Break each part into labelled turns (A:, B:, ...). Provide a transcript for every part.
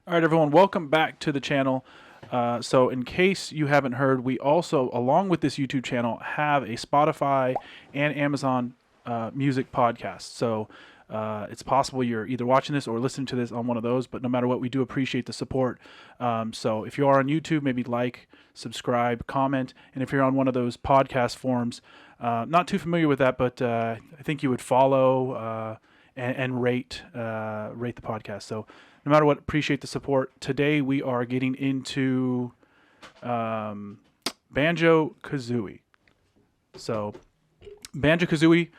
A: All right, everyone, welcome back to the channel. So in case you haven't heard, we also, along with this YouTube channel, have a Spotify and Amazon music podcast. So it's possible you're either watching this or listening to this on one of those, but no matter what, we do appreciate the support. So if you are on YouTube, maybe like, subscribe, comment, and if you're on one of those podcast forums, not too familiar with that, but I think you would follow and rate the podcast. So no matter what, appreciate the support. Today we are getting into Banjo Kazooie. So Banjo Kazooie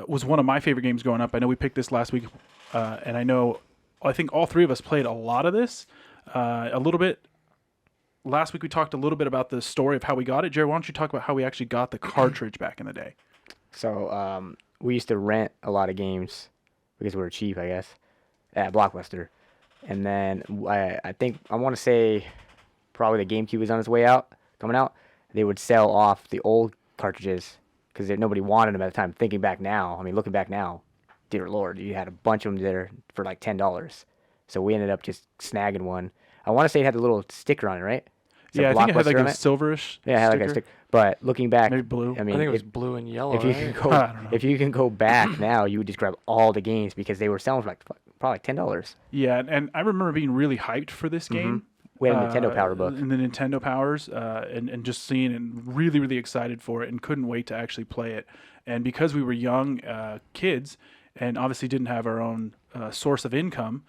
A: was one of my favorite games growing up. I know we picked this last week, and I think all three of us played a lot of this. A little bit. Last week we talked a little bit about the story of how we got it. Jared, why don't you talk about how we actually got the cartridge back in the day?
B: So we used to rent a lot of games because we were cheap, I guess, at Blockbuster. And then I think I want to say probably the GameCube was on its way out, coming out. They would sell off the old cartridges because nobody wanted them at the time. Looking back now, dear Lord, you had a bunch of them there for like $10. So we ended up just snagging one. I want to say it had the little sticker on it, right?
A: Yeah, I think it had like a silverish
B: Yeah, it had like a sticker. But looking back,
A: maybe blue.
B: I
C: think it was blue and yellow.
B: If you can go back now, you would just grab all the games because they were selling for like probably $10.
A: Yeah, and I remember being really hyped for this game.
B: We had a Nintendo Power book.
A: In the Nintendo Powers, and just seeing and really, really excited for it and couldn't wait to actually play it. And because we were young kids and obviously didn't have our own source of income,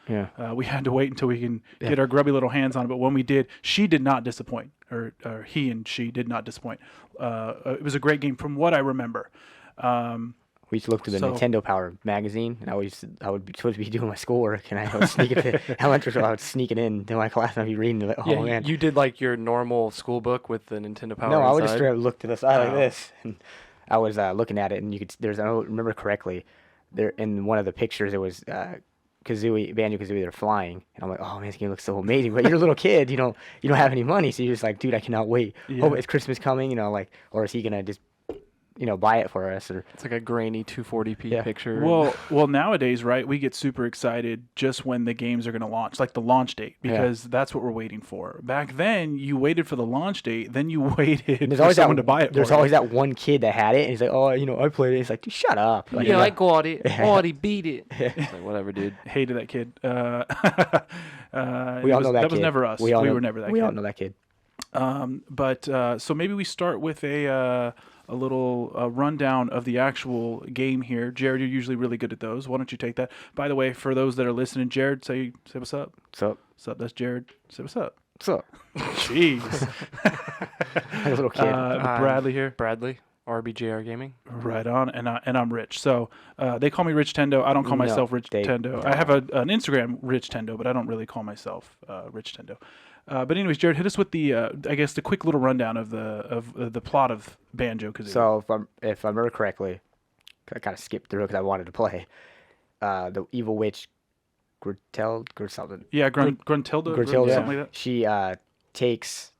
A: we had to wait until we can get our grubby little hands on it. But when we did, she did not disappoint, or he and she did not disappoint. It was a great game from what I remember.
B: We used to look through the Nintendo Power magazine, and I would be supposed to be doing my schoolwork, and I would sneak it. I would sneak it into my class, and I'd be reading it. Oh man!
C: You did like your normal school book with the Nintendo Power.
B: No, I would just straight up look to the side like this, and I was looking at it, and you could. I don't remember correctly. There in one of the pictures, it was Banjo Kazooie. They're flying, and I'm like, oh man, this game looks so amazing. But you're a little kid, you don't have any money, so you're just like, dude, I cannot wait. Yeah. Oh, is Christmas coming? Or is he gonna just buy it for us? Or
C: it's like a grainy 240p picture.
A: Well, nowadays, right, we get super excited just when the games are going to launch, like the launch date, because that's what we're waiting for. Back then, you waited for the launch date, then you waited for someone to buy it.
B: There's always that one kid that had it, and he's like, oh, I played it. It's like, dude, shut up. Like,
C: I got it. Already beat it. It's like, whatever, dude.
A: Hated that kid.
B: We all know that kid.
A: That was never us. We were never that kid.
B: We all know that kid.
A: So maybe we start with a little rundown of the actual game here. Jared, you're usually really good at those. Why don't you take that? By the way, for those that are listening, Jared, say what's up.
B: What's up?
A: What's up? That's Jared. Say what's up.
B: What's up?
A: Jeez.
B: A little kid.
A: Bradley here.
C: Bradley, RBJR Gaming.
A: Right on. And I'm Rich. So they call me Rich Tendo. I don't call myself Rich Tendo. I have an Instagram, Rich Tendo, but I don't really call myself Rich Tendo. But anyways, Jared, hit us with the the quick little rundown of the plot of Banjo Kazooie.
B: So if I remember correctly, I kind of skipped through because I wanted to play. The evil witch, something.
A: Yeah, Gruntilda, something like that.
B: She takes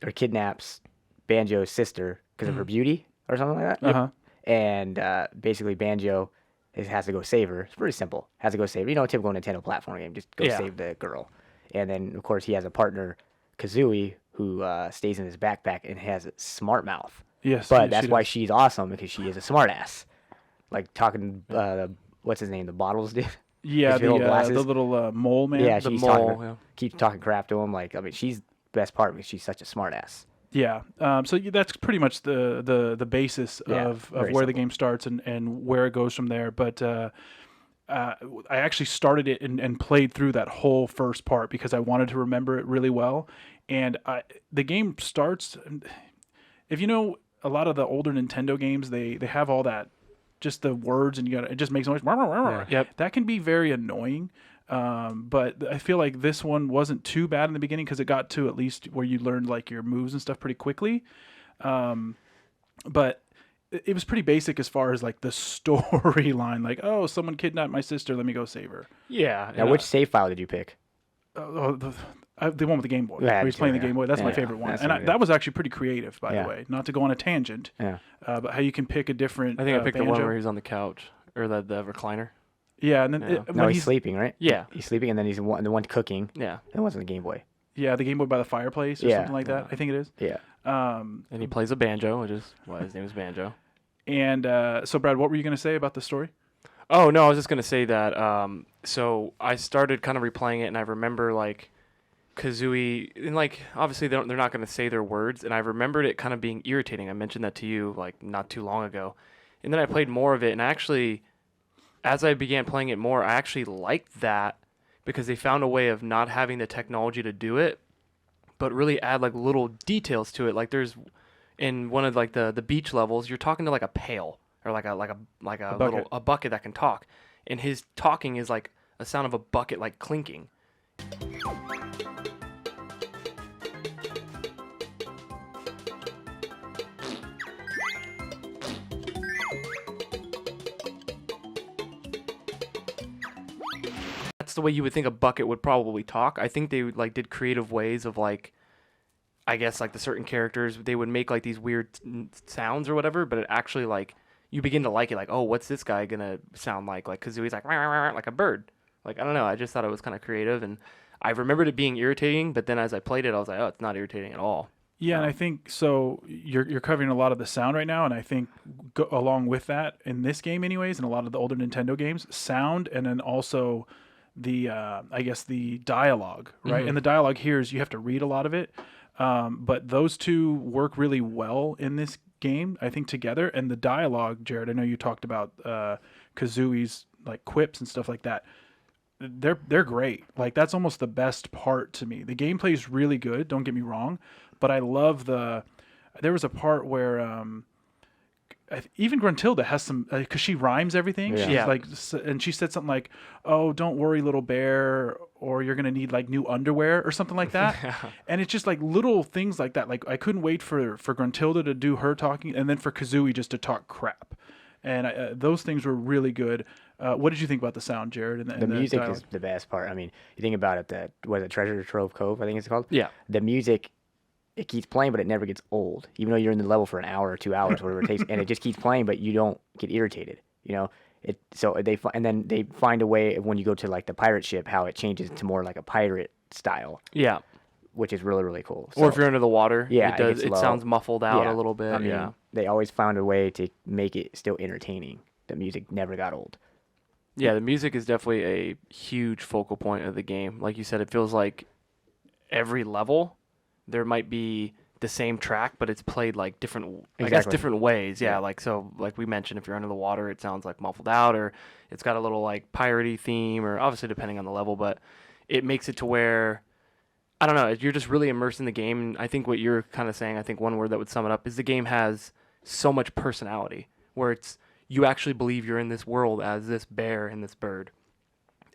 B: or kidnaps Banjo's sister because of her beauty or something like that.
A: Uh-huh.
B: And basically Banjo has to go save her. It's pretty simple. Has to go save her. Typical Nintendo platform game. Just go save the girl. And then, of course, he has a partner, Kazooie, who stays in his backpack and has a smart mouth.
A: Yes.
B: But that's why she's awesome, because she is a smartass. Like talking, what's his name, the Bottles dude?
A: Yeah, the little mole man.
B: Yeah,
A: the
B: she's
A: mole.
B: Keeps talking crap to him. She's the best part because she's such a smartass.
A: Yeah. So that's pretty much the basis of where the game starts and where it goes from there. But I actually started it and played through that whole first part because I wanted to remember it really well. And the game starts, if you know a lot of the older Nintendo games, they have all that, just the words, and it just makes noise.
C: Yep.
A: That can be very annoying. But I feel like this one wasn't too bad in the beginning because it got to at least where you learned like your moves and stuff pretty quickly. But it was pretty basic as far as like the storyline. Like, oh, someone kidnapped my sister. Let me go save her.
C: Yeah.
B: Now, which save file did you pick?
A: The one with the Game Boy.
B: Yeah,
A: he's playing the Game Boy. That's my favorite one. And that was actually pretty creative, by the way. Not to go on a tangent.
B: Yeah.
A: But how you can pick a different.
C: I think I picked
A: Banjo.
C: the one where he's on the couch or the recliner.
A: Yeah, and then
C: Yeah.
B: No,
A: when
B: he's sleeping, right?
C: Yeah.
B: He's sleeping, and then he's the one cooking.
C: Yeah.
B: That wasn't the Game Boy.
A: yeah, the Game Boy by the fireplace or
B: Yeah.
A: something like that. I think it is.
B: Yeah.
C: And he plays a banjo, which is why his name is Banjo.
A: And so, Brad, what were you going to say about the story?
C: Oh no, I was just gonna say that. So I started kind of replaying it, and I remember like Kazooie, and like obviously they're not gonna say their words, and I remembered it kind of being irritating. I mentioned that to you like not too long ago, and then I played more of it, and actually, as I began playing it more, I actually liked that because they found a way of not having the technology to do it, but really add like little details to it. Like there's in one of like the beach levels, you're talking to like a pail or like a
A: bucket.
C: little a bucket that can talk, and his talking is like a sound of a bucket like clinking. That's the way you would think a bucket would probably talk. I think they like did creative ways of like, I guess like the certain characters, they would make like these weird sounds or whatever, but it actually like you begin to like it. Like, oh, what's this guy gonna sound like? Like Kazooie's like "Rah, rah, rah," like a bird. Like I don't know. I just thought it was kind of creative, and I remembered it being irritating. But then as I played it, I was like, oh, it's not irritating at all.
A: Yeah, and I think so. You're covering a lot of the sound right now, and I think along with that in this game, anyways, and a lot of the older Nintendo games, sound, and then also the I guess the dialogue, right?
C: Mhm.
A: And the dialogue here is you have to read a lot of it, but those two work really well in this game, I think, together. And the dialogue, Jared, I know you talked about Kazooie's like quips and stuff like that. They're great. Like that's almost the best part to me. The gameplay is really good. Don't get me wrong, but I love there was a part where even Gruntilda has some because she rhymes everything.
B: Yeah.
A: She's
C: Yeah.
A: like, and she said something like, "Oh, don't worry, little bear," or "You're gonna need like new underwear" or something like that. And it's just like little things like that. Like I couldn't wait for Gruntilda to do her talking, and then for Kazooie just to talk crap. And those things were really good. What did you think about the sound, Jared? And
B: The music
A: dialogue?
B: is the best part. I mean, you think about it, what is it, Treasure Trove Cove, I think it's called?
C: Yeah.
B: The music, it keeps playing, but it never gets old. Even though you're in the level for an hour or 2 hours, whatever it takes, and it just keeps playing, but you don't get irritated, you know? And then they find a way when you go to like the pirate ship, how it changes to more like a pirate style,
C: Yeah.
B: which is really, really cool.
C: Or if
B: So,
C: you're under the water,
B: yeah,
C: it does.
B: gets
C: It
B: low.
C: sounds muffled out
B: Yeah.
C: a little bit.
B: I mean,
C: yeah.
B: they always found a way to make it still entertaining. The music never got old.
C: Yeah, the music is definitely a huge focal point of the game. Like you said, it feels like every level there might be the same track, but it's played like different, I guess,
B: Exactly.
C: different ways. Yeah,
B: Yeah.
C: like so, like we mentioned, if you're under the water, it sounds like muffled out, or it's got a little like piratey theme, or obviously depending on the level, but it makes it to where I don't know, you're just really immersed in the game. And I think what you're kind of saying, I think one word that would sum it up is the game has so much personality, where it's you actually believe you're in this world as this bear and this bird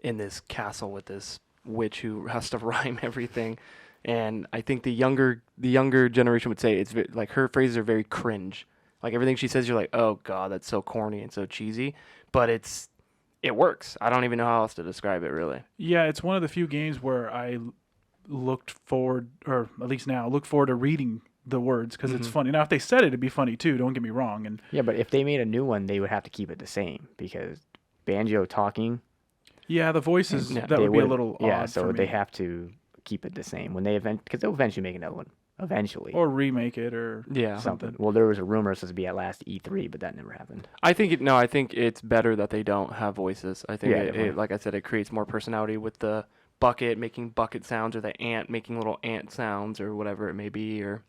C: in this castle with this witch who has to rhyme everything. And I think the younger generation would say like her phrases are very cringe. Like everything she says, you're like, oh god, that's so corny and so cheesy. But it works. I don't even know how else to describe it really.
A: Yeah, it's one of the few games where I looked forward, or at least now, look forward to reading the words because it's funny. Now, if they said it, it'd be funny too. Don't get me wrong. And
B: Yeah, but if they made a new one, they would have to keep it the same because Banjo talking,
A: yeah, the voices
C: Yeah.
A: that
B: they
A: would be a little
B: yeah,
A: odd
B: so
A: for
B: they
A: me.
B: have to keep it the same when they because they'll eventually make another one eventually.
A: Or remake it or
C: Yeah.
B: something. Well, there was a rumor it was supposed to be at last E3, but that never happened.
C: I think it's better that they don't have voices. I think
B: Yeah,
C: it,
B: definitely.
C: like I said, it creates more personality with the bucket making bucket sounds, or the ant making little ant sounds, or whatever it may be. Or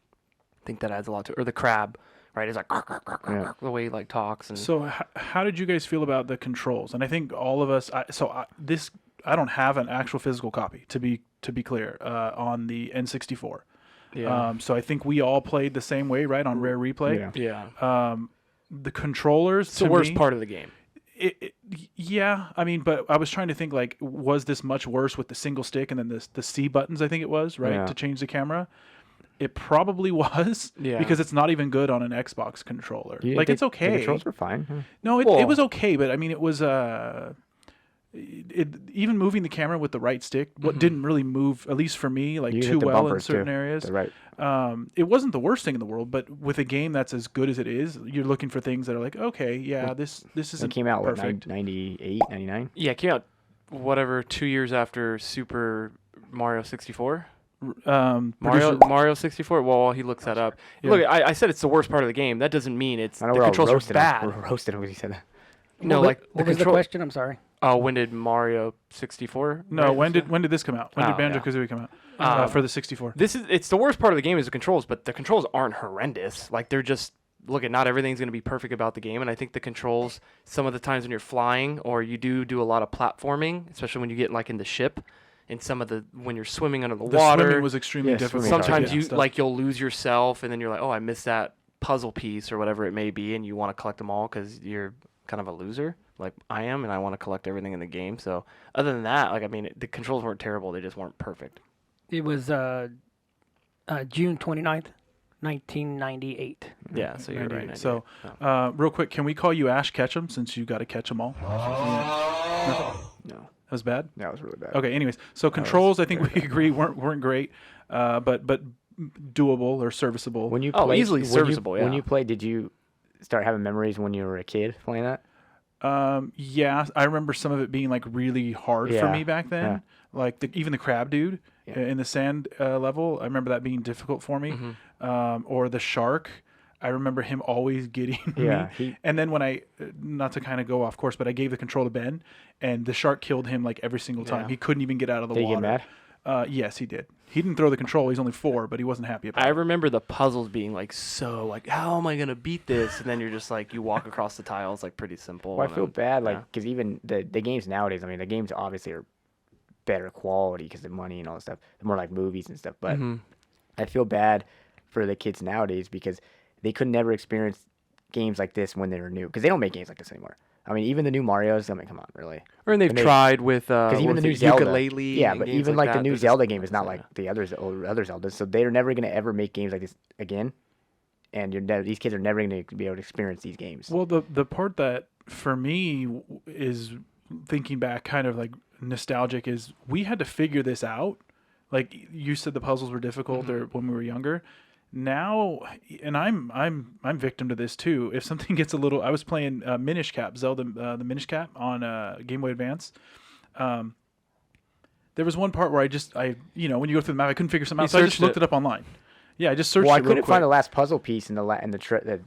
C: I think that adds a lot to it. Or the crab, right? It's like
B: Yeah.
C: the way he like talks. And
A: So, how did you guys feel about the controls? And I think all of us. I don't have an actual physical copy to be clear on the N64.
C: yeah,
A: So I think we all played the same way, right, on Rare Replay.
B: Yeah.
C: yeah.
A: The controllers.
C: It's the worst part of the game.
A: Yeah, I mean, but I was trying to think like, was this much worse with the single stick and then the C buttons? I think it was right
B: Yeah.
A: to change the camera. It probably was,
C: Yeah.
A: because it's not even good on an Xbox controller.
B: You didn't
A: Like
B: think
A: it's okay.
B: The controls were fine. Huh?
A: No, it
C: Well-
A: was okay, but I mean, it even moving the camera with the right stick, what didn't really move, at least for me, like
B: You
A: too
B: hit the
A: well in
B: bumpers,
A: certain
B: too.
A: areas.
B: They're right.
A: It wasn't the worst thing in the world, but with a game that's as good as it is, you're looking for things that are like, okay, yeah, this
B: It
A: isn't
B: came out,
A: perfect.
B: 98, 99?
C: Yeah, it came out whatever 2 years after Super Mario 64.
A: Producer-
C: Mario 64. Well, while he looks that up.
A: Yeah.
C: Look, I said it's the worst part of the game. That doesn't mean it's
B: I know
C: the
B: we're all
C: controls are
B: roasted.
C: bad.
B: We're roasted when he said that.
C: No,
D: What-
C: like the
D: what was the
C: control.
D: question? I'm sorry.
C: Oh, when did Mario 64?
A: No, when did this come out? When did
C: Oh,
A: Banjo
C: yeah.
A: Kazooie come out for the 64?
C: It's the worst part of the game is the controls, but the controls aren't horrendous. Like they're just look at not everything's going to be perfect about the game, and I think the controls some of the times when you're flying or you do a lot of platforming, especially when you get like in the ship, and some of the when you're swimming under the water.
A: Swimming was extremely
B: Yeah,
A: difficult.
B: swimming's
C: Sometimes
A: Yeah,
C: you
A: stuff.
C: like you'll lose yourself, and then you're like, oh, I missed that puzzle piece or whatever it may be, and you want to collect them all because you're kind of a loser, like I am, and I want to collect everything in the game. So other than that, like I mean, the controls weren't terrible; they just weren't perfect.
D: It was June 29th, 1998.
C: Yeah, so you're
A: 98.
C: right.
A: So,
C: 98.
A: real quick, can we call you Ash Ketchum since you got to catch them all?
B: No,
A: That was bad.
B: that was really bad.
A: Okay. Anyways, so controls, I think we agree weren't great, but doable or serviceable.
B: When you
C: Oh,
B: played,
C: easily
B: when
C: serviceable,
B: You, When
C: yeah.
B: you played, did you start having memories when you were a kid playing that?
A: Yeah, I remember some of it being like really hard for
B: Yeah,
A: me back then.
B: yeah.
A: Like even the crab dude
B: Yeah.
A: in the sand level, I remember that being difficult for me. Or the shark, I remember him always getting
B: Yeah,
A: me. And then when I, not to kind of go off course, but I gave the control to Ben, and the shark killed him like every single time.
C: Yeah.
A: He couldn't even get out of the
B: Did he
A: water.
B: get mad?
A: Yes, he did. He didn't throw the control. He's only 4, but he wasn't happy about
C: I
A: it.
C: remember the puzzles being like so like how am I gonna beat this? And then you're just like you walk across the tiles like pretty simple.
B: Well, I
C: and
B: feel
C: then-
B: bad, like,
C: yeah.
B: because even the games nowadays, I mean, the games obviously are better quality because of money and all that stuff. They're more like movies and stuff. But I feel bad for the kids nowadays because they could never experience games like this when they were new. Because they don't make games like this anymore. I mean, even the new Marios, I mean, come on, really.
C: Or they've
B: And they-
C: tried with
B: Because even
C: what
B: the
C: was
B: new
C: it,
B: Zelda,
C: ukulele.
B: yeah,
C: and
B: but
C: games
B: even like the
C: that,
B: new
C: they're just
B: Zelda game is not
C: yeah.
B: like the other Zeldas. So they're never gonna ever make games like this again, and these kids are never gonna be able to experience these games.
A: Well, the part that for me is thinking back, kind of like nostalgic, is we had to figure this out. Like you said, the puzzles were difficult, or when we were younger. Now, and I'm victim to this too. If something gets a little, I was playing Minish Cap, Zelda, the Minish Cap on Game Boy Advance. There was one part where when you go through the map, I couldn't figure something out, so I just
C: searched
A: looked
C: it.
A: it up online. Yeah, I just searched
B: Well, I
A: it real
B: couldn't
A: quick.
B: find the last puzzle piece in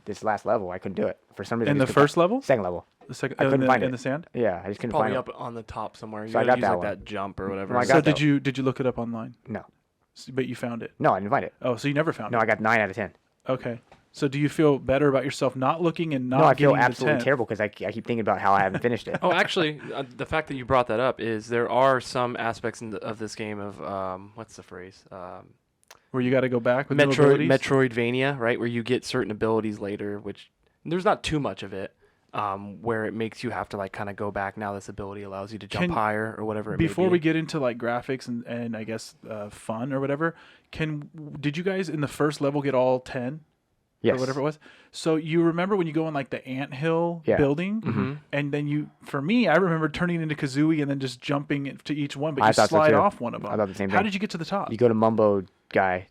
B: this last level. I couldn't do it for some reason.
A: In
B: I
A: the
B: just couldn't
A: first level,
B: second level.
A: the second,
B: I couldn't find
A: in
B: it.
A: the sand.
B: Yeah, I just couldn't
C: Probably
B: find
C: up on the top somewhere. You
B: So I
C: gotta
B: got
C: use
B: that
C: like
B: one.
C: that jump or whatever.
B: Well, I
A: So
B: got
A: did
B: that
A: you look it up online?
B: it. No,
A: But you found it.
B: no, I didn't find it.
A: Oh, so you never found
B: No,
A: it.
B: I got 9 out of 10.
A: Okay. So do you feel better about yourself not looking and not
B: No, I feel
A: getting the
B: absolutely
A: 10?
B: terrible because I keep thinking about how I haven't finished it.
C: Oh, actually, the fact that you brought that up is there are some aspects of this game of what's the phrase?
A: Where you got to go back with new abilities?
C: Metroidvania, right? Where you get certain abilities later, which there's not too much of it, where it makes you have to like kind of go back. Now this ability allows you to jump
A: Can-
C: higher or whatever. It may
A: Before
C: be.
A: we get into like graphics and I guess fun or whatever, did you guys in the first level get all 10
B: Yes.
A: or whatever it was? So you remember when you go in like the anthill
B: Yeah.
A: building,
C: Mm-hmm.
A: and then for me, I remember turning into Kazooie and then just jumping to each one, but
B: I
A: you
B: thought so,
A: slide
B: too.
A: off one of them.
B: I thought the same
A: How
B: thing.
A: did you get to the top?
B: You go to Mumbo guy,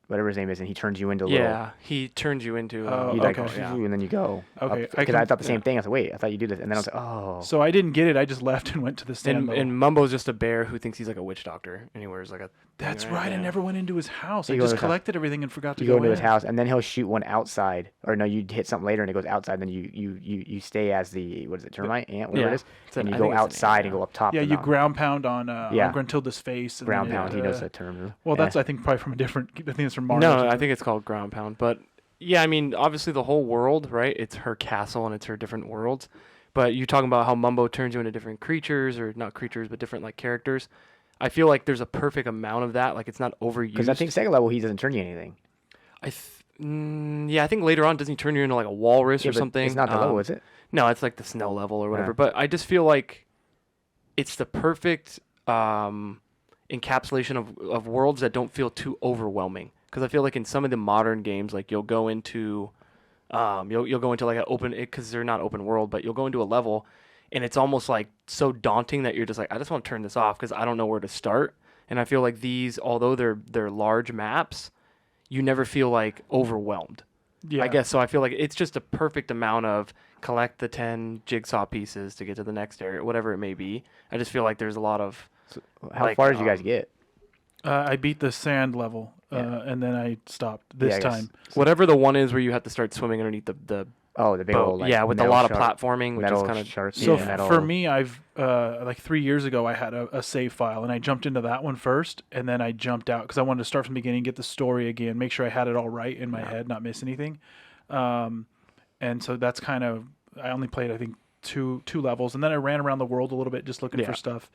B: whatever his name is, and he turns you into a little.
C: Yeah, he turns you into.
A: Oh,
B: You like,
A: okay.
C: yeah.
B: and then you go.
A: Okay,
B: Because I thought the same
C: yeah.
B: thing. I was like, wait, I thought you do this, and then I was like, oh.
A: So I didn't get it. I just left and went to the stand
C: And,
A: level.
C: and Mumbo's just a bear who thinks he's like a witch doctor, and he wears like a.
A: That's
C: thing,
A: right. I
C: Yeah.
A: never went into his house. I
B: You go to
A: just
B: his house.
A: collected everything and forgot to
B: You go into
A: in.
B: his house, and then he'll shoot one outside, or no, you hit something later, and it goes outside. Then you stay as the what is it, termite, ant, whatever
C: Yeah.
B: it is,
C: It's an-
B: and you
C: I
B: go
C: think it's an
B: outside
C: ant,
B: and
C: yeah.
B: go up top.
A: Yeah,
B: the
A: you
B: mountain.
A: ground pound on
B: Yeah.
A: Gruntilda's face. And
B: ground
A: then,
B: pound. He knows that term.
A: Well,
B: Yeah.
A: that's I think probably from a different. I think it's from Mario.
C: No, I think it's called ground pound. But yeah, I mean, obviously the whole world, right? It's her castle and it's her different worlds. But you talking about how Mumbo turns you into different creatures, or not creatures, but different like characters. I feel like there's a perfect amount of that. Like it's not overused.
B: Because I think second level he doesn't turn you anything.
C: Yeah, I think later on doesn't he turn you into like a walrus
B: Yeah,
C: or
B: but
C: something?
B: It's not the level, is it?
C: No, it's like the snow level or whatever.
B: Yeah.
C: But I just feel like it's the perfect encapsulation of worlds that don't feel too overwhelming. Because I feel like in some of the modern games, like you'll go into like an open, because they're not open world, but you'll go into a level and it's almost like so daunting that you're just like, I just want to turn this off because I don't know where to start. And I feel like these, although they're large maps, you never feel like overwhelmed.
A: Yeah.
C: I guess so. I feel like it's just a perfect amount of collect the 10 jigsaw pieces to get to the next area, whatever it may be. I just feel like there's a lot of
B: How
C: like,
B: far did you guys get?
A: I beat the sand level, and then I stopped this
B: I guess.
A: time.
C: whatever the one is where you have to start swimming underneath the
B: Oh, the big
C: boat.
B: old, like,
C: Yeah, with a
B: metal
C: lot of
B: shark-
C: platforming, which is
B: metal
C: kind of
B: shark.
A: So
B: yeah, metal.
A: for me, I've like 3 years ago, I had a save file, and I jumped into that one first, and then I jumped out because I wanted to start from the beginning, get the story again, make sure I had it all right in my head, not miss anything. And so that's kind of, I only played I think two levels, and then I ran around the world a little bit just looking for stuff.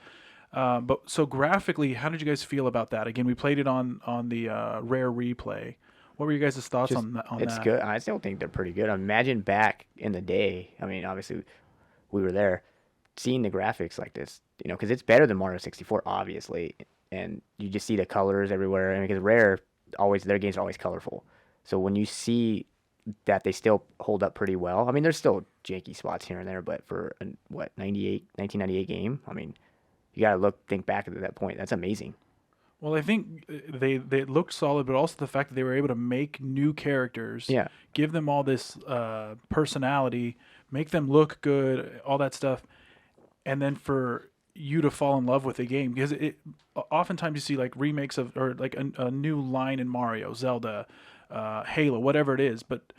A: But so graphically, how did you guys feel about that? Again, we played it on the rare replay. What were you guys' thoughts on that?
B: It's good. I still think they're pretty good. Imagine back in the day. I mean, obviously, we were there, seeing the graphics like this. You know, because it's better than Mario 64, obviously, and you just see the colors everywhere. And because Rare, their games are always colorful. So when you see that they still hold up pretty well. I mean, there's still janky spots here and there, but for a 1998 game, I mean, you gotta think back at that point. That's amazing.
A: Well, I think they looked solid, but also the fact that they were able to make new characters, give them all this personality, make them look good, all that stuff, and then for you to fall in love with the game, because oftentimes you see like remakes of, or like a new line in Mario, Zelda, Halo, whatever it is, but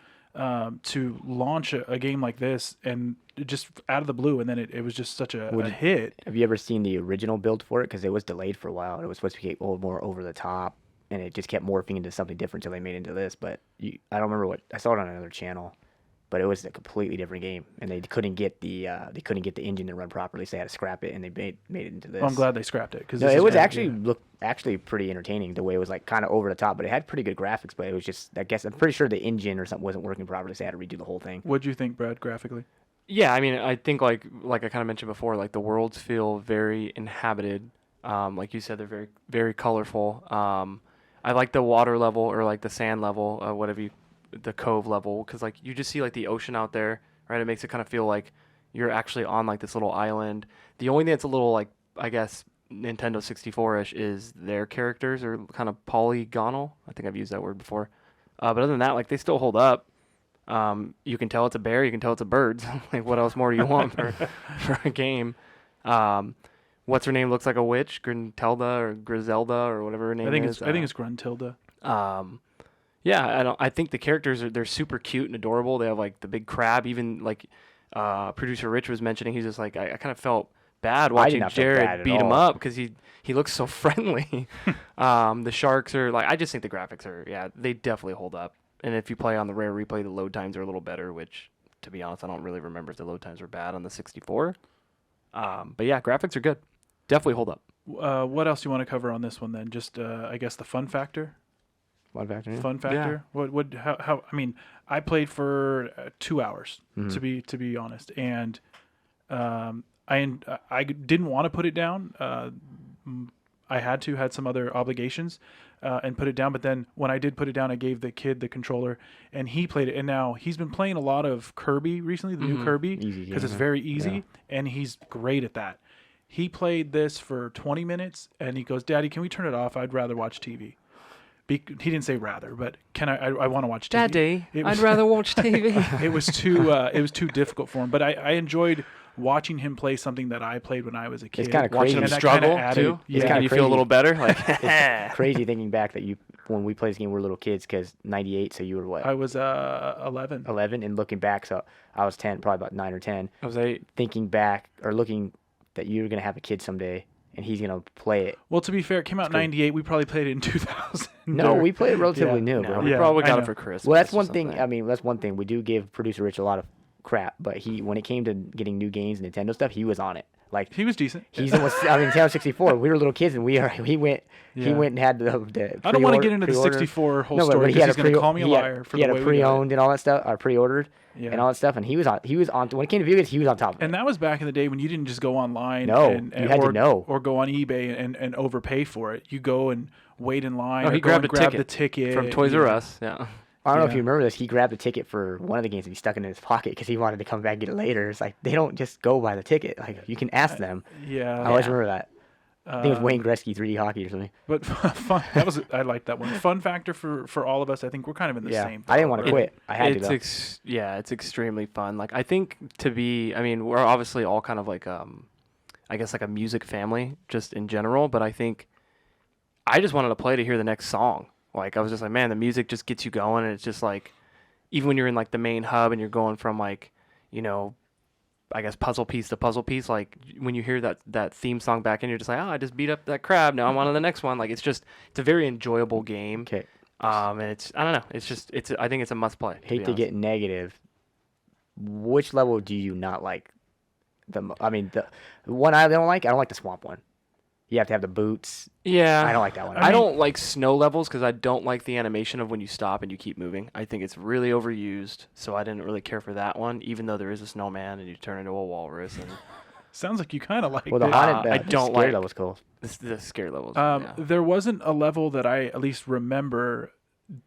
A: to launch a game like this and just out of the blue, and then it was just such a hit.
B: Have you ever seen the original build for it? Because it was delayed for a while. It was supposed to be more over the top, and it just kept morphing into something different until they made it into this. But I don't remember I saw it on another channel, but it was a completely different game, and they couldn't get the engine to run properly, so they had to scrap it, and they made it into this.
A: Well, I'm glad they scrapped it, because
B: it was actually pretty entertaining the way it was like kind of over the top, but it had pretty good graphics. But it was just, I guess I'm pretty sure the engine or something wasn't working properly, so they had to redo the whole thing.
A: What'd you think, Brad, graphically?
C: Yeah, I mean, I think like I kind of mentioned before, like the worlds feel very inhabited. Like you said, they're very, very colorful. I like the water level, or like the sand level, the cove level, because like you just see like the ocean out there, right? It makes it kind of feel like you're actually on like this little island. The only thing that's a little like, I guess, Nintendo 64-ish is their characters are kind of polygonal. I think I've used that word before. But other than that, like they still hold up. You can tell it's a bear, you can tell it's a bird. Like, what else more do you want for a game? What's her name looks like a witch, Grintelda or Griselda or whatever her name is.
A: I think it's Gruntilda.
C: Yeah, I think the characters they're super cute and adorable. They have like the big crab. Even like producer Rich was mentioning, he's just like, I kind of felt bad watching Jared beat him up because he looks so friendly. The sharks are like, I just think the graphics are, they definitely hold up. And if you play on the rare replay, the load times are a little better, which, to be honest, I don't really remember if the load times were bad on the 64. But yeah, graphics are good. Definitely hold up.
A: What else do you want to cover on this one then? Just, I guess, the fun factor?
B: Fun factor, yeah.
A: Fun factor? Yeah. How, I mean, I played for 2 hours, to be honest. And I didn't want to put it down. I had some other obligations. And put it down, but then when I did put it down, I gave the kid the controller, and he played it. And now he's been playing a lot of Kirby recently, the new Kirby, because it's very easy, and he's great at that. He played this for 20 minutes, and he goes, "Daddy, can we turn it off? I'd rather watch TV." He didn't say rather, but I want to watch TV.
C: Daddy, I'd rather watch TV.
A: It was too difficult for him, but I enjoyed watching him play something that I played when I was a kid.
B: It's kind of crazy.
C: Watching him struggle too.
A: Yeah,
C: you feel a little better. Like
B: it's crazy thinking back that when we played this game, we were little kids, because 98, so you were what?
A: I was 11.
B: 11, and looking back, so I was 10, probably about 9 or 10.
C: I was 8.
B: Thinking back, or looking that you're gonna have a kid someday, and he's gonna play it.
A: Well, to be fair, it came out in 98. We probably played it in 2000.
B: No, we played it relatively new, bro.
C: We probably got it for Christmas.
B: Well, that's one thing. I mean, that's one thing. We do give producer Rich a lot of crap, but when it came to getting new games and Nintendo stuff, he was on it. Like,
A: he was decent.
B: He's almost. I mean, Nintendo 64. We were little kids, and he went and had the.
A: I don't want to get into the 64 whole story because he's going to call me a liar for the way we got it.
B: He had a pre-owned and all that stuff, or pre-ordered, and all that stuff, and he was on. When it came to video games, he was on top of it.
A: And that was back in the day when you didn't just go online.
B: You had to know,
A: or go on eBay and overpay for it. You go and wait in line.
C: Oh, he grabbed
A: the ticket
C: from Toys R Us. Yeah.
B: I don't know if
A: Yeah.
B: you remember this. He grabbed a ticket for one of the games and he stuck it in his pocket because he wanted to come back and get it later. It's like they don't just go by the ticket. Like you can ask them.
A: Yeah.
B: I always remember that. I think it was
A: Um,
B: Wayne Gretzky 3D hockey or something.
A: But fun. I like that one. Fun factor for all of us. I think we're kind of in the
B: Yeah,
A: same.
B: I didn't want
A: boat,
B: to
A: right?
B: quit. I had to go.
C: It's extremely fun. Like I think I mean, we're obviously all kind of like I guess like a music family just in general, but I think I just wanted to play to hear the next song. Like I was just like, man, the music just gets you going, and it's just like even when you're in like the main hub and you're going from like, you know, I guess puzzle piece to puzzle piece, like when you hear that theme song back in, you're just like, oh, I just beat up that crab. Now I'm on to the next one. Like it's a very enjoyable game.
B: Okay.
C: And I don't know. I think it's a must play.
B: Hate to get negative. Which level do you not like? The one I don't like. I don't like the swamp one. You have to have the boots.
C: Yeah.
B: I don't like that one.
C: I don't like snow levels because I don't like the animation of when you stop and you keep moving. I think it's really overused, so I didn't really care for that one, even though there is a snowman and you turn into a walrus. And
A: Sounds like you kind of like.
B: Well, the
A: it.
B: haunted.
C: I don't
B: scary
C: like-
B: level's cool.
C: the scare levels.
B: Um,
A: There wasn't a level that I at least remember,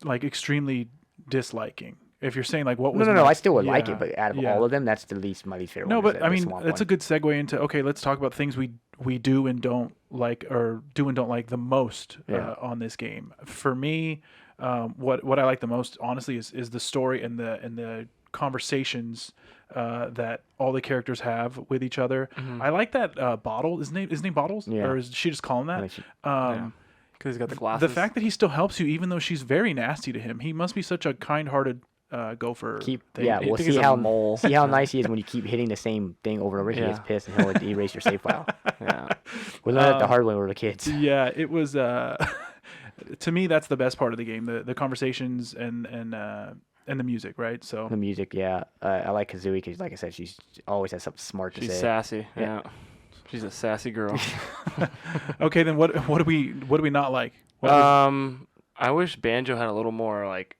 A: like extremely disliking. If you're saying like what was
B: No. I
A: next-
B: still would like
A: yeah,
B: it, but out of
A: yeah.
B: all of them, that's my least favorite.
A: No,
B: one.
A: but I mean that's a good segue into okay. Let's talk about things we do and don't like, or do and don't like the most
B: Yeah.
A: on this game. For me, what I like the most, honestly, is the story and the conversations that all the characters have with each other. I like that Bottle. His name Bottles,
B: Yeah.
A: or is she just calling
B: I
A: that?
B: think
C: Because he's got the glasses.
A: The fact that he still helps you, even though she's very nasty to him, he must be such a kind-hearted gopher.
B: We'll
C: I think
B: see
C: he's a
B: how
C: mole.
B: see how nice he is when you keep hitting the same thing over and over. He gets
C: Yeah.
B: pissed and he'll erase your save file.
C: Yeah.
B: We learned that the hard way when we were kids.
A: Yeah, it was. To me, that's the best part of the game: the conversations and the music, right? So
B: The music, yeah. I like Kazooie because, like I said, she always has something smart to
C: She's
B: say.
C: sassy. Yeah. She's a sassy girl.
A: okay, then what do we not like? What was-
C: I wish Banjo had a little more like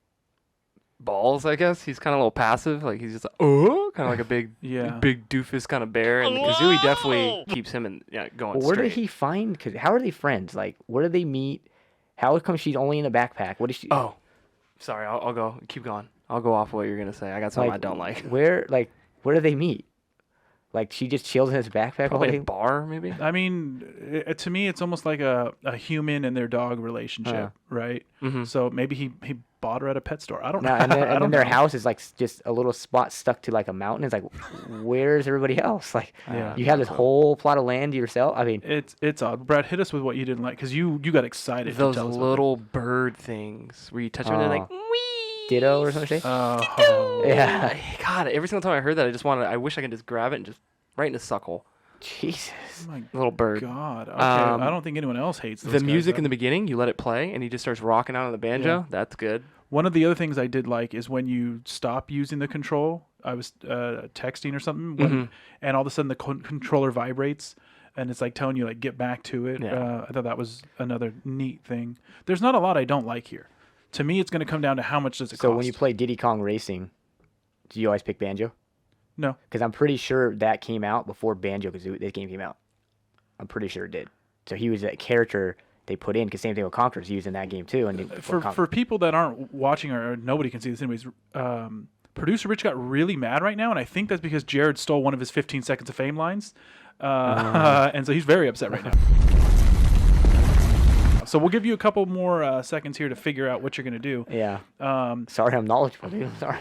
C: balls. I guess he's kind of a little passive. Like he's just like, kind of like a big,
A: Yeah.
C: big doofus kind of bear. And Kazooie definitely keeps him going
B: Well, where
C: straight.
B: did he find? Cause how are they friends? Like, where did they meet? How come she's only in a backpack? What is she?
C: Oh, sorry. I'll go. Keep going. I'll go off what you're gonna say. I got something I don't like.
B: Where do they meet? Like, she just chills in his backpack all
C: Probably
B: day?
C: a bar, maybe.
A: I mean, to me, it's almost like a human and their dog relationship, right?
C: Mm-hmm.
A: So maybe he bought her at a pet store. I don't know.
B: No, and then,
A: I
B: and then
A: don't
B: their
A: know.
B: house is like just a little spot stuck to like a mountain. It's like, where's everybody else? Like,
A: Yeah.
B: you have this whole plot of land to yourself. I mean,
A: It's odd. Brad, hit us with what you didn't like because you got excited.
C: Those
A: to tell us about
C: little bird things where you touch them and they're like, wee.
B: Ditto or something.
A: Oh,
B: Yeah.
C: God, every single time I heard that, I wish I could just grab it and just right in the suckle.
B: Jesus.
A: my
C: Little bird.
A: God. Okay.
C: Um,
A: I don't think anyone else hates those
C: The
A: guys,
C: music
A: though.
C: in the beginning, you let it play, and he just starts rocking out on the banjo.
A: Yeah.
C: That's good.
A: One of the other things I did like is when you stop using the control. I was texting or something, and all of a sudden the controller vibrates, and it's like telling you like get back to it.
C: Yeah.
A: I thought that was another neat thing. There's not a lot I don't like here. To me, it's going to come down to how much does it
B: So
A: cost.
B: when you play Diddy Kong Racing, do you always pick Banjo?
A: No.
B: Because I'm pretty sure that came out before Banjo Kazooie. This game came out. I'm pretty sure it did. So he was that character they put in. Because same thing with Conker's used in that game too. And
A: For people that aren't watching or nobody can see this anyways, producer Rich got really mad right now, and I think that's because Jared stole one of his 15 seconds of fame lines, and so he's very upset right now. So we'll give you a couple more seconds here to figure out what you're gonna do.
B: yeah. Sorry, I'm knowledgeable, dude. I'm sorry.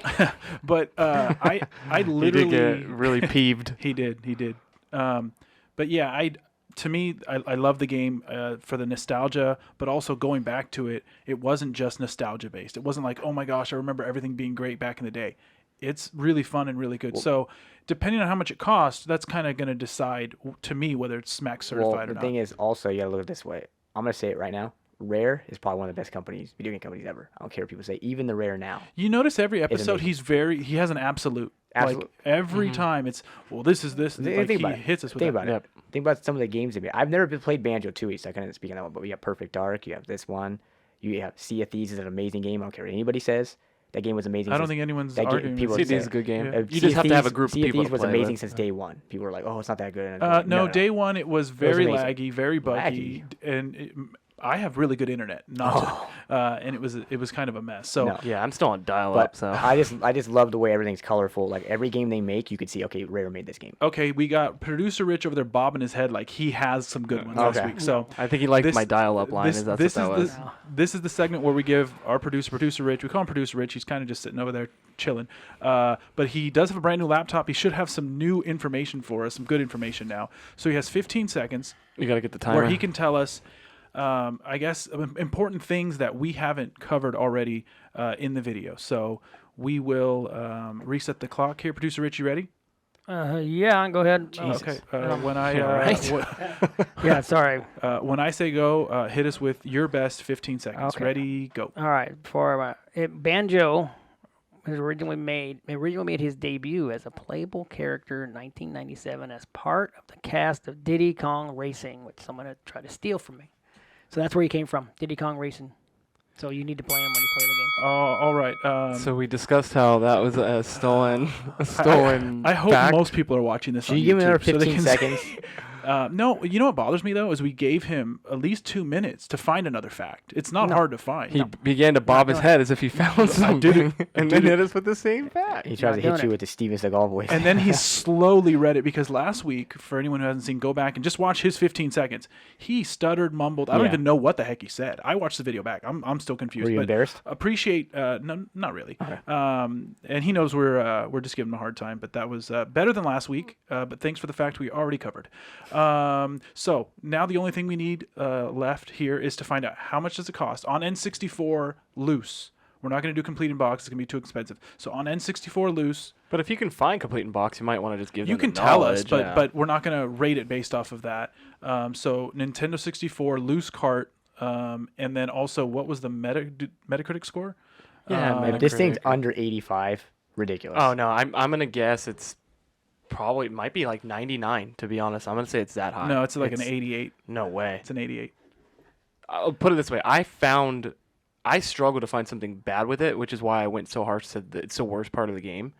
A: But I
C: He
A: literally
C: did get really peeved.
A: he did. But yeah, to me, I love the game for the nostalgia, but also going back to it. It wasn't just nostalgia based. It wasn't like, oh my gosh, I remember everything being great back in the day. It's really fun and really good. So depending on how much it costs, that's kind of going to decide to me whether it's Smack certified
B: Well,
A: or
B: the
A: not.
B: thing is, also, you got to look at it this way. I'm going to say it right now. Rare is probably one of the best video game companies ever. I don't care what people say. Even the Rare now.
A: You notice every episode
B: amazing.
A: he has an absolute.
B: Absolute.
A: Like every time it's this is this.
B: Think
A: Like, he
B: about it.
A: hits us with
B: Think
A: that.
B: about it. Think about some of the games. I've never played Banjo Tooie, so I couldn't speak on that one. But we have Perfect Dark. You have this one. You have Sea of Thieves is an amazing game. I don't care what anybody says. That game was amazing.
A: I don't think anyone's
B: that game-
A: arguing.
B: people
A: with
B: are
C: CD
A: that.
C: is a good game.
A: Yeah.
C: You just have to have a group of
B: Sea of
C: people
B: Thieves
C: to
B: was
C: play
B: amazing
C: with.
B: since day one. People were like, "Oh, it's not that good." And I'm like,
A: No,
B: no.
A: day one it was very
B: amazing.
A: laggy, very buggy, and I have really good internet, and it was kind of a mess. So
B: No.
C: Yeah, I'm still on dial
B: But
C: up, so
B: I just love the way everything's colorful. Like every game they make, you could see, okay, Rare made this game.
A: okay, we got producer Rich over there bobbing his head like he has some good ones
B: Okay.
A: this week. So
C: I think he liked
A: this-
C: my dial-up line.
A: this,
C: Is that's
A: this
C: what that
A: is
C: was?
A: this is the segment where we give our producer Rich. We call him producer Rich. He's kind of just sitting over there chilling. But he does have a brand new laptop. He should have some new information for us, some good information now. So he has 15 seconds
C: You got to get the timer.
A: where he can tell us, I guess, important things that we haven't covered already in the video. So we will reset the clock here. Producer Rich, you ready?
D: Yeah, go ahead.
A: Okay. When I
D: Yeah, sorry.
A: when I say go, hit us with your best 15 seconds.
D: Okay.
A: Ready, go.
D: All right. Banjo was originally made his debut as a playable character in 1997 as part of the cast of Diddy Kong Racing, which someone had tried to steal from me. So that's where he came from, Diddy Kong Racing. So you need to play him when you play the game.
A: All right.
C: So we discussed how that was a stolen
A: I hope
C: fact.
A: most people are watching this
B: Should
A: on
B: you give me another
A: YouTube so they
B: 15
A: can
B: seconds?
A: no, you know what bothers me though is we gave him at least 2 minutes to find another fact. It's not hard to find.
C: He began to bob his head as if he found something, and then hit us with the same fact.
B: He tries to hit you with the Steven Seagal voice.
A: And then he slowly read it because last week, for anyone who hasn't seen, go back and just watch his 15 seconds. He stuttered, mumbled. I don't
B: Yeah.
A: even know what the heck he said. I watched the video back. I'm still confused.
B: Were you
A: but
B: embarrassed?
A: Appreciate, no, not really. And he knows we're just giving him a hard time. But that was better than last week. But thanks for the fact we already covered. So now the only thing we need left here is to find out how much does it cost on N64 loose. We're not going to do complete in box. It's going to be too expensive. So on N64 loose,
C: But if you can find complete in box, you might want to just give
A: you
C: them
A: can
C: the
A: tell us,
C: knowledge,
A: but
C: yeah.
A: but we're not going to rate it based off of that. So Nintendo 64 loose cart, and then also what was the Metacritic score?
C: Yeah,
B: If this thing's
C: Metacritic.
B: under 85, ridiculous.
C: Oh no, I'm gonna guess it's probably might be like 99. To be honest, I'm gonna say it's that high.
A: No, it's like an 88.
C: No way.
A: It's an 88.
C: I'll put it this way: I struggled to find something bad with it, which is why I went so harsh. Said that it's the worst part of the game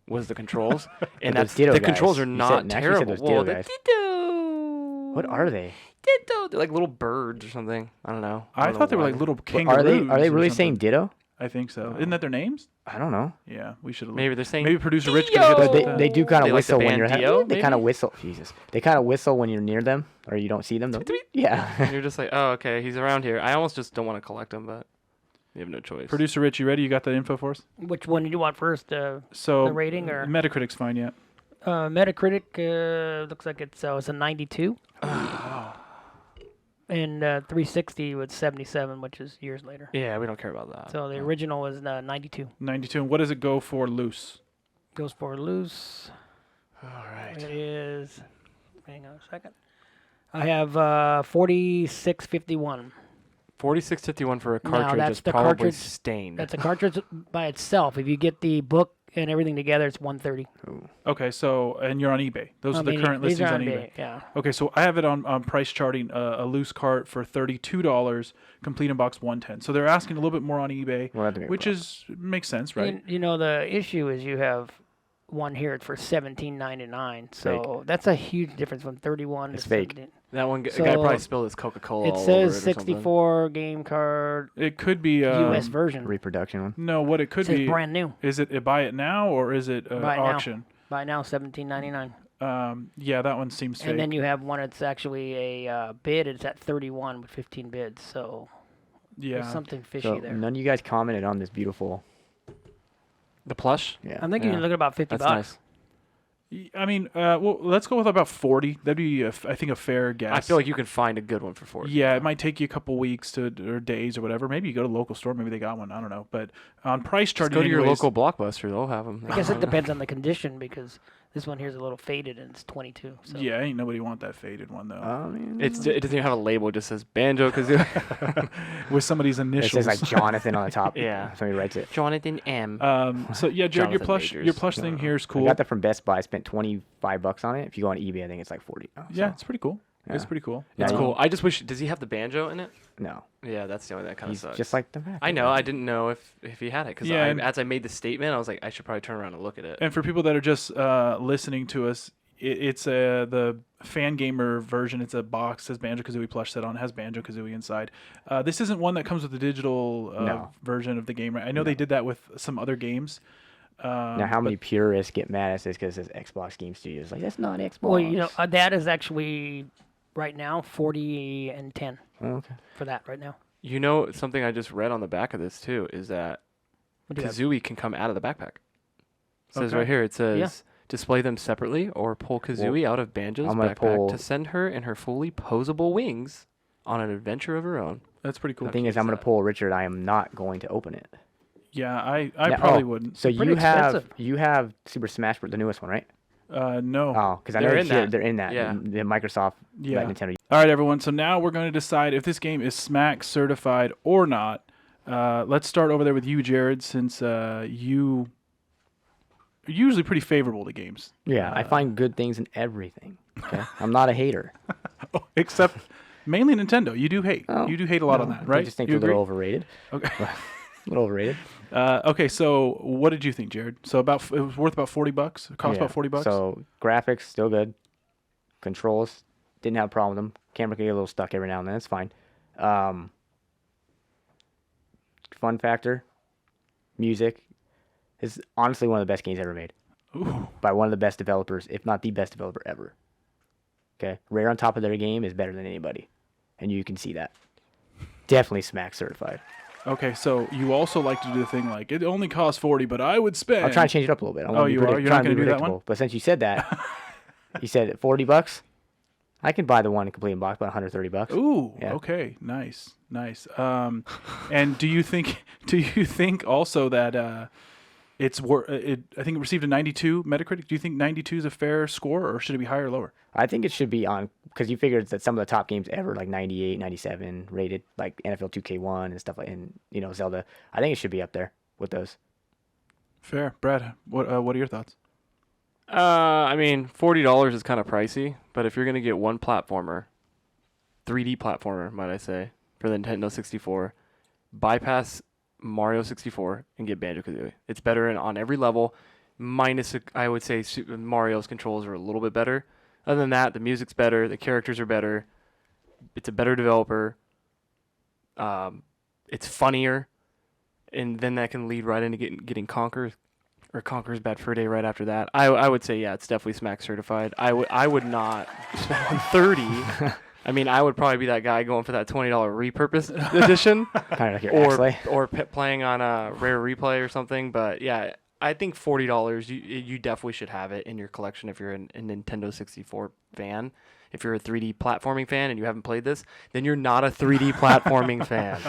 C: was the controls, and
B: Those
C: that's
B: Ditto
C: the
B: guys.
C: controls are
B: You
C: not
B: said- Nash, you said
C: terrible.
B: those
C: Well,
B: Ditto
C: the
B: guys.
C: Ditto.
B: What are they?
C: Ditto. They're like little birds or something. I don't know.
A: I
C: don't know
A: thought they were
C: why.
A: like little
B: What,
A: kangaroos.
B: are they
A: or
B: really
A: something.
B: saying Ditto?
A: I think so. Isn't that their names?
B: I don't know.
A: Yeah, we should have.
C: Maybe they're saying
A: Maybe producer Rich could have hit
B: But
A: us
B: they,
A: with that.
B: they do kind
C: They
B: of
C: like the
B: whistle when you're
C: Bandio,
B: They kind of
C: maybe?
B: whistle. Jesus. They kind of whistle when you're near them or you don't see them. Yeah.
C: And you're just like, oh, okay, he's around here. I almost just don't want to collect him, but you have no choice.
A: Producer Rich, you ready? You got that info for us?
D: Which one do you want first?
A: So
D: The rating or-
A: Metacritic's fine yet.
D: Metacritic looks like it's a 92. And 360 was 77, which is years later.
C: Yeah, we don't care about that.
D: So the original is 92.
A: 92. And what does it go for loose?
D: Goes for loose.
C: All right.
D: It is. Hang on a second. I have 4651.
C: 4651 for a
D: Now,
C: cartridge
D: that's
C: is
D: the
C: probably
D: cartridge-
C: stained.
D: That's a cartridge by itself. If you get the book and everything together, it's 130.
A: Okay, so and you're on eBay. Those are the current
D: these
A: listings
D: are
A: on eBay.
D: Yeah.
A: Okay, so I have it on price charting a loose cart for $32, complete in box 110. So they're asking a little bit more on eBay,
B: We'll have to make
A: which
B: a
A: is makes sense, right?
D: You know, the issue is you have one here for $17.99. So that's a huge difference from 31
B: It's
D: to
B: fake.
D: 17.
C: That one guy
D: So,
C: probably spilled his Coca-Cola
D: It
C: all over
D: says
C: it or something.
D: 64 game card
A: It could be
D: US version.
B: Reproduction one.
A: no, what it
D: It
A: could
D: says
A: be
D: brand new.
A: is it a buy it now or is it
D: Buy it now.
A: auction?
D: By now, $17.99.
A: Yeah, that one seems fake.
D: And then you have one that's actually a bid. It's at 31 with 15 bids. So
A: yeah,
D: there's something fishy
B: So
D: there.
B: none of you guys commented on this beautiful.
C: The plush?
B: Yeah.
D: I'm thinking
C: Yeah.
D: you're looking at about 50
C: That's
D: bucks.
C: nice.
A: I mean, well, let's go with about 40. That'd be, I think, a fair guess.
C: I feel like you can find a good one for 40.
A: Yeah, it might take you a couple weeks or days or whatever. Maybe you go to a local store. Maybe they got one. I don't know. But on price
C: Just
A: charting,
C: go to your
A: anyways,
C: local Blockbuster. They'll have them.
D: I guess it depends on the condition because this one here is a little faded and it's 22. So.
A: Yeah, ain't nobody want that faded one though.
B: I mean,
C: It doesn't even have a label. It just says Banjo Kazooie.
A: With somebody's
B: it
A: initials.
B: says like Jonathan on the top.
C: Yeah.
B: Somebody writes it.
C: Jonathan M.
A: So yeah, Jared, your
C: Jonathan
A: plush,
C: Majors.
A: your plush thing here is cool.
B: I got that from Best Buy. I spent $25 on it. If you go on eBay, I think it's like 40. Oh,
A: Yeah,
B: so,
A: it's pretty cool. It's
B: Yeah.
A: pretty cool.
C: That's
B: Yeah.
C: cool. I just wish. Does he have the banjo in it?
B: no,
C: Yeah, that's the only that kind of
B: he's
C: sucks.
B: just like the back.
C: I know. I didn't know if he had it because
A: Yeah, and-
C: as I made the statement, I was like, I should probably turn around and look at it.
A: And for people that are just listening to us, it's the fan gamer version. It's a box, says Banjo Kazooie plush set on. It has Banjo Kazooie inside. This isn't one that comes with the digital
B: No.
A: version of the game, right? I know they did that with some other games.
B: Now, how many purists get mad at this because it says Xbox Game Studios? Like, that's not Xbox.
D: Well, you know, that is actually right now 40 and 10
B: Oh, okay.
D: for that right now.
C: You know, something I just read on the back of this too is that
D: What do you have?
C: Kazooie can come out of the backpack. It says
A: Okay.
C: right here. It says
D: Yeah.
C: display them separately or pull Kazooie out of Banjo's
B: I'm gonna
C: backpack
B: pull-
C: to send her and her fully posable wings on an adventure of her own.
A: That's pretty cool.
B: The thing is, I'm going to pull Richard. I am not going to open it.
A: Yeah, I
B: Now-
A: probably
B: oh,
A: wouldn't.
B: So
D: Pretty
B: you have Super Smash Bros. The newest one, right?
A: No.
B: Oh, because I know
C: They're in that.
B: they're in that.
C: Yeah.
B: The Microsoft,
A: Yeah.
B: that Nintendo.
A: All right, everyone. So now we're going to decide if this game is SMAC certified or not. Let's start over there with you, Jared, since you are usually pretty favorable to games.
B: Yeah, I find good things in everything. Okay, I'm not a hater.
A: Except mainly Nintendo. You do hate.
B: Oh,
A: You do hate a lot on that, right?
B: I just think
A: you
B: they're a little
A: agree?
B: overrated.
A: Okay.
B: A little overrated.
A: Okay, so what did you think, Jared? So it was worth about $40. It cost
B: Yeah.
A: about $40.
B: So graphics still good. Controls didn't have a problem with them. Camera can get a little stuck every now and then. It's fine. Fun factor, music is honestly one of the best games ever made
A: Ooh.
B: by one of the best developers, if not the best developer ever. Okay, Rare on top of their game is better than anybody, and you can see that. Definitely SMAC certified.
A: Okay, so you also like to do the thing like it only costs $40, but I would spend.
B: I'm trying to change it up a little bit. I
A: Oh,
B: wanna be
A: you are? You're not
B: trying to
A: gonna
B: be
A: do that one?
B: predictable. But since you said that, you said $40. I can buy the one complete in box, about $130.
A: Ooh,
B: Yeah.
A: okay, nice. And do you think also that it's I think it received a 92 Metacritic. Do you think 92 is a fair score, or should it be higher or lower?
B: I think it should be on, because you figured that some of the top games ever, like 98, 97 rated, like NFL 2K1 and stuff like, and Zelda. I think it should be up there with those.
A: Fair, Brad. What are your thoughts?
C: I mean, $40 is kind of pricey, but if you're gonna get one platformer, 3D platformer, might I say, for the Nintendo 64, bypass Mario 64 and get Banjo Kazooie. It's better on every level, minus I would say Mario's controls are a little bit better. Other than that, the music's better, the characters are better. It's a better developer. It's funnier, and then that can lead right into getting Conker's Bad Fur Day right after that. I would say, yeah, it's definitely SMAC certified. I would not spend $30. I mean, I would probably be that guy going for that $20 repurposed edition,
B: Kind of like your Axley.
C: or playing on a rare replay or something. But yeah, I think $40. You definitely should have it in your collection if you're a Nintendo 64 fan. If you're a 3D platforming fan and you haven't played this, then you're not a 3D platforming fan.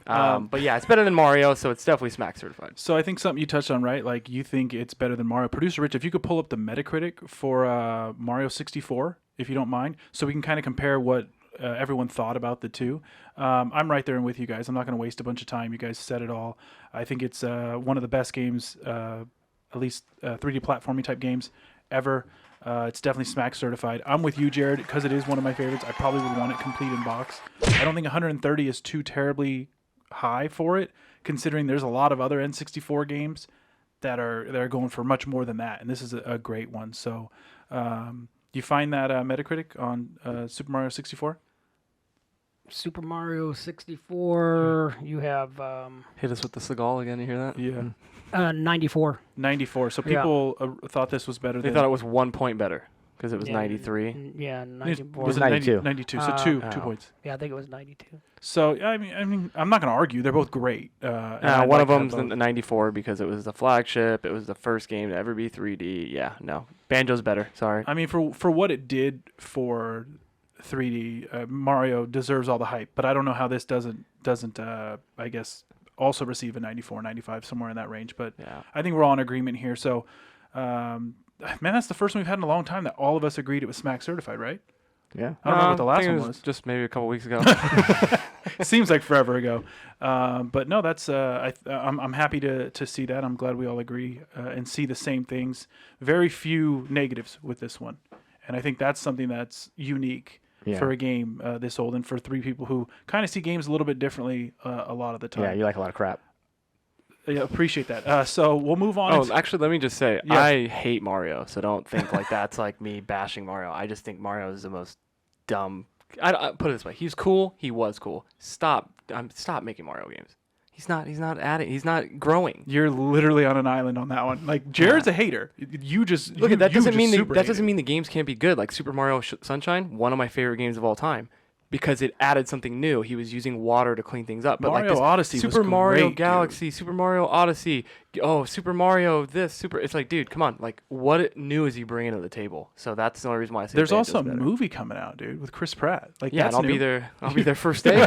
C: But yeah, it's better than Mario, so it's definitely SMAC certified.
A: So I think something you touched on, right? Like you think it's better than Mario. Producer Rich, if you could pull up the Metacritic for Mario 64, if you don't mind, so we can kind of compare what everyone thought about the two. I'm right there with you guys. I'm not going to waste a bunch of time. You guys said it all. I think it's one of the best games, at least 3D platforming type games ever. It's definitely SMAC certified. I'm with you, Jared, because it is one of my favorites. I probably would want it complete in box. I don't think 130 is too terribly high for it, considering there's a lot of other N64 games that are going for much more than that, and this is a great one. So, do you find that Metacritic on Super Mario 64?
D: Super Mario 64, you have
C: Hit us with the Seagal again. You hear that?
A: Yeah,
D: 94.
A: 94. So people thought this was better.
C: They
A: than
C: thought it was 1 point better because it was
D: Yeah,
C: 93.
D: Yeah,
A: Was
D: 94.
B: Was
A: it
B: 92?
A: 92. So
D: Uh,
A: two
C: oh.
A: points.
D: Yeah, I think it was 92.
A: So I mean, I'm not going to argue. They're both great. And I
C: One
A: like
C: of them's
A: that both.
C: the 94 because it was the flagship. It was the first game to ever be 3D. Yeah, no. Banjo's better. Sorry.
A: I mean, for what it did for 3D, Mario deserves all the hype. But I don't know how this doesn't I guess also receive a 94, 95, somewhere in that range. But
C: Yeah.
A: I think we're all in agreement here. So, man, that's the first one we've had in a long time that all of us agreed it was SMAC certified, right?
B: Yeah.
A: I don't know what the
C: I
A: last
C: think
A: one
C: it
A: was.
C: just maybe a couple weeks ago.
A: It seems like forever ago. But no, that's I'm happy to see that. I'm glad we all agree and see the same things. Very few negatives with this one, and I think that's something that's unique
B: Yeah.
A: for a game this old, and for three people who kind of see games a little bit differently a lot of the time.
B: Yeah, you like a lot of crap.
A: Yeah, appreciate that. So we'll move on.
C: Oh, actually, let me just say,
A: Yeah.
C: I hate Mario, so don't think like that's like me bashing Mario. I just think Mario is the most dumb. I put it this way: he's cool. He was cool. Stop making Mario games. He's not adding. He's not growing.
A: You're literally on an island on that one. Like Jared's a hater. You just
C: Look,
A: you,
C: that
A: you
C: doesn't
A: just
C: mean
A: super
C: that
A: hate
C: doesn't
A: it.
C: mean the games can't be good. Like Super Mario Sunshine, one of my favorite games of all time, because it added something new. He was using water to clean things up. But
A: Mario
C: like this
A: Odyssey was
C: Super Mario
A: great,
C: Galaxy, Super Mario Odyssey, Super Mario this, Super. It's like, dude, come on. Like, what new is he bringing to the table? So that's the only reason why I say
A: There's
C: Banjo's
A: also a
C: better.
A: movie coming out, dude, with Chris Pratt. Like,
C: Yeah,
A: that's
C: and I'll
A: new.
C: be there. I'll be there first day.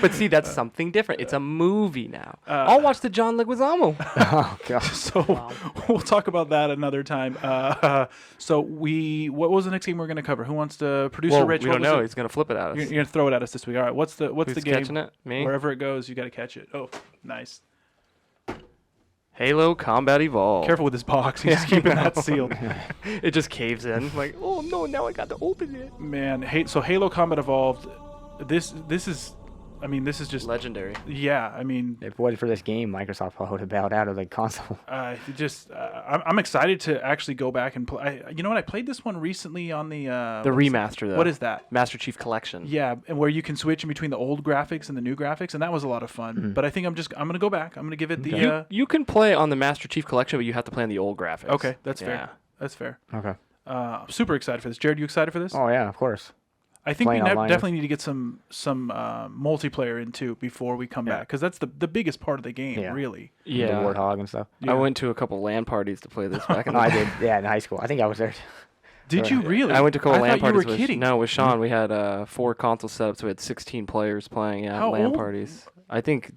C: But see, that's something different. It's a movie now. I'll watch the John Leguizamo.
B: Oh god.
A: So we'll talk about that another time. What was the next game we're going to cover? Who wants to producer
C: Well,
A: Rich?
C: we
A: what
C: don't
A: was
C: know.
A: it?
C: He's gonna flip it at us.
A: You're going to throw it at us this week. All right. What's the
C: Who's
A: game?
C: catching it? Me.
A: Wherever it goes, you got to catch it. Oh, nice.
C: Halo Combat Evolved.
A: Careful with this box. He's keeping that sealed.
C: It just caves in. Like, oh no, now I got to open it.
A: Man, so Halo Combat Evolved. This is, I mean, this is just
C: Legendary.
A: yeah. I mean,
B: If it wasn't for this game, Microsoft probably would have bowed out of the console.
A: I'm excited to actually go back and play. You know what? I played this one recently on the
C: Remaster, though.
A: What is that?
C: Master Chief Collection.
A: Yeah, and where you can switch in between the old graphics and the new graphics, and that was a lot of fun. But I think I'm gonna go back. I'm gonna give it the.
C: You can play on the Master Chief Collection, but you have to play on the old graphics.
A: Okay, that's
C: Yeah.
A: fair. That's fair.
B: Okay.
A: I'm super excited for this. Jared, you excited for this?
B: Oh yeah, of course.
A: I think we
B: playing online.
A: definitely need to get some multiplayer in too before we come back, because that's the biggest part of the game,
B: Yeah.
A: really.
C: Yeah.
B: The Warthog and stuff.
A: Yeah.
C: I went to a couple LAN parties to play this back in
B: No,
C: the
B: I
C: day.
B: did. Yeah, in high school. I think I was there.
A: Did you really?
C: I went to a couple
A: I
C: LAN
A: thought you
C: parties.
A: were kidding.
C: No, with Sean. We had 4 console setups. So we had 16 players playing at
A: How
C: LAN
A: old?
C: parties. I think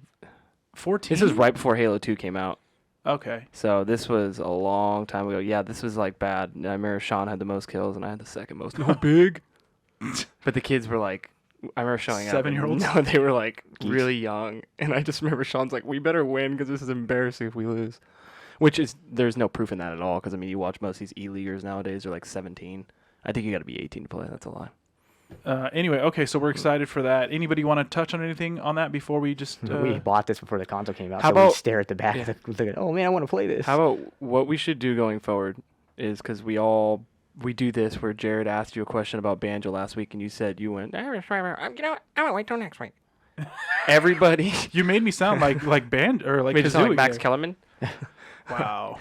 A: 14.
C: this is right before Halo 2 came out.
A: Okay.
C: So this was a long time ago. Yeah, this was like bad. I remember Sean had the most kills and I had the second most. No big. But the kids were like, I remember showing up.
A: 7-year-olds?
C: No, they were like
B: Geeks.
C: really young. And I just remember Sean's like, we better win because this is embarrassing if we lose. Which is, there's no proof in that at all. Because, I mean, you watch most of these E-Leaguers nowadays, they're like 17. I think you got to be 18 to play. That's a lie.
A: Anyway, okay, so we're excited for that. Anybody want to touch on anything on that before we just?
B: We bought this before the console came out.
C: How
B: so we
C: about-
B: stare at the back
C: Yeah.
B: of the look at, oh man, I want to play this.
C: How about what we should do going forward is because we do this where Jared asked you a question about Banjo last week and you said you went, you know what, I'm going to wait till next week. Everybody.
A: You made me sound like band or like
C: Made it sound
A: Kazooie
C: like Max
A: guy.
C: Kellerman.
A: Wow.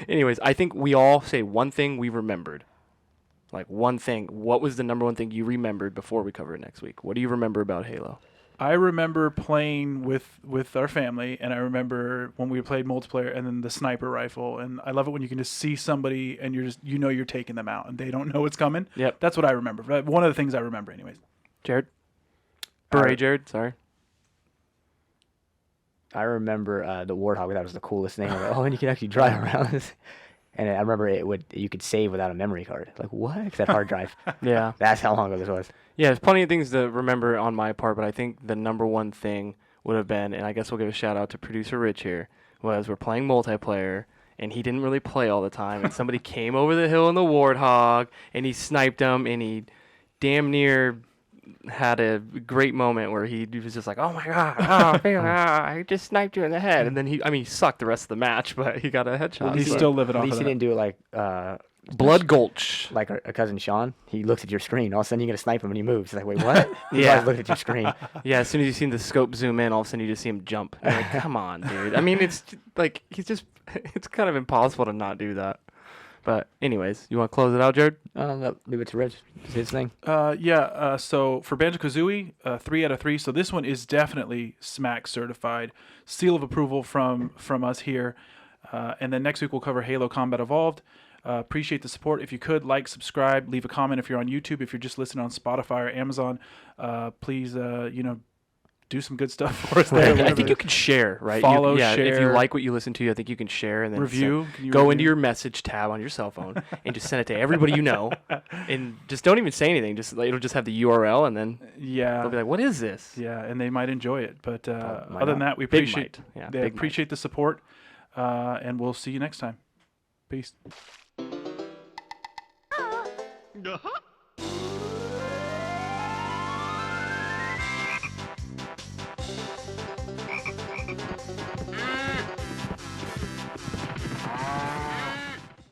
C: Anyways, I think we all say one thing we remembered. Like one thing. What was the number one thing you remembered before we cover it next week? What do you remember about Halo?
A: I remember playing with our family, and I remember when we played multiplayer, and then the sniper rifle. And I love it when you can just see somebody, and you're taking them out, and they don't know what's coming.
C: Yep.
A: That's what I remember. One of the things I remember, anyways.
C: Jared? Beret Jared, sorry.
B: I remember the Warthog. That was the coolest thing. I was like, oh, and you can actually drive around this. And I remember you could save without a memory card. Like, what? 'Cause that hard drive.
C: Yeah.
B: That's how long ago this was.
C: Yeah, there's plenty of things to remember on my part, but I think the number one thing would have been, and I guess we'll give a shout out to producer Rich here, was we're playing multiplayer, and he didn't really play all the time, and somebody came over the hill in the Warthog, and he sniped him, and he damn near had a great moment where he was just like, oh my god, I just sniped you in the head, and then he sucked the rest of the match, but he got a headshot.
A: He's
C: so.
A: still living
B: At
A: off
B: least
A: of
B: he
A: that.
B: didn't do it like
C: Blood Gulch.
B: like our cousin Sean. He looks at your screen. All of a sudden, you're going to snipe him, and he moves. He's like, wait, what? He
C: Yeah.
B: always looked at your screen.
C: Yeah, as soon as you see the scope zoom in, all of a sudden you just see him jump. You're like, come on, dude. I mean, it's like it's kind of impossible to not do that. But anyways, you want to close it out, Jared?
B: Leave it to Rich. It's his thing.
A: So for Banjo Kazooie, 3 out of 3. So this one is definitely SMAC certified, seal of approval from us here. And then next week we'll cover Halo Combat Evolved. Appreciate the support. If you could like, subscribe, leave a comment if you're on YouTube. If you're just listening on Spotify or Amazon, please do some good stuff for us there.
C: I think you can share, right?
A: Follow,
C: If you
A: share.
C: like what you listen to, I think you can share and then
A: Review. Can you
C: go
A: review?
C: into your message tab on your cell phone and just send it to everybody you know, and just don't even say anything. Just it'll just have the URL, and then
A: Yeah.
C: they'll be like, "What is this?"
A: Yeah, and they might enjoy it. But
B: might
A: other than
B: not.
A: that, we
C: Big
A: appreciate
C: might. Yeah,
A: they
C: big might.
A: appreciate the support, and we'll see you next time. Peace.
E: Uh-huh.